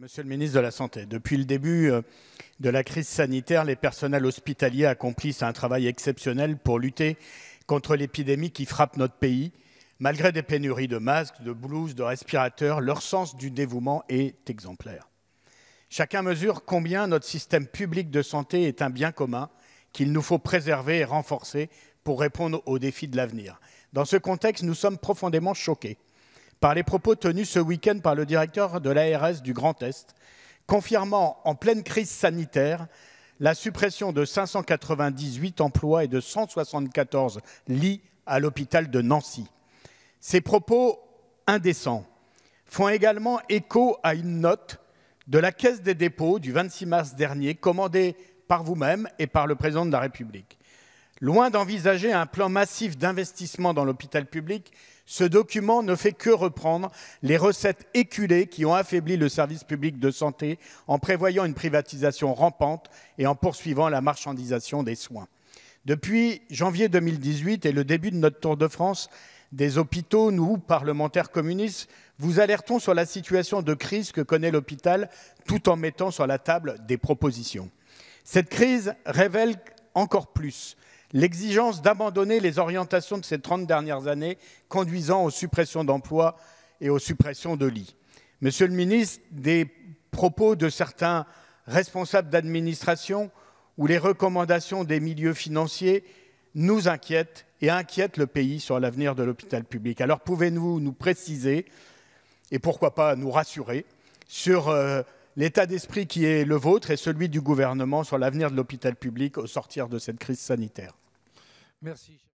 Monsieur le ministre de la Santé, depuis le début de la crise sanitaire, les personnels hospitaliers accomplissent un travail exceptionnel pour lutter contre l'épidémie qui frappe notre pays. Malgré des pénuries de masques, de blouses, de respirateurs, leur sens du dévouement est exemplaire. Chacun mesure combien notre système public de santé est un bien commun qu'il nous faut préserver et renforcer pour répondre aux défis de l'avenir. Dans ce contexte, nous sommes profondément choqués par les propos tenus ce week-end par le directeur de l'ARS du Grand Est, confirmant en pleine crise sanitaire la suppression de 598 emplois et de 174 lits à l'hôpital de Nancy. Ces propos indécents font également écho à une note de la Caisse des dépôts du 26 mars dernier, commandée par vous-même et par le président de la République. Loin d'envisager un plan massif d'investissement dans l'hôpital public, ce document ne fait que reprendre les recettes éculées qui ont affaibli le service public de santé en prévoyant une privatisation rampante et en poursuivant la marchandisation des soins. Depuis janvier 2018 et le début de notre Tour de France des hôpitaux, nous, parlementaires communistes, vous alertons sur la situation de crise que connaît l'hôpital tout en mettant sur la table des propositions. Cette crise révèle encore plus l'exigence d'abandonner les orientations de ces 30 dernières années conduisant aux suppressions d'emplois et aux suppressions de lits. Monsieur le ministre, des propos de certains responsables d'administration ou les recommandations des milieux financiers nous inquiètent et inquiètent le pays sur l'avenir de l'hôpital public. Alors pouvez-vous nous préciser et pourquoi pas nous rassurer sur l'état d'esprit qui est le vôtre et celui du gouvernement sur l'avenir de l'hôpital public au sortir de cette crise sanitaire? Merci.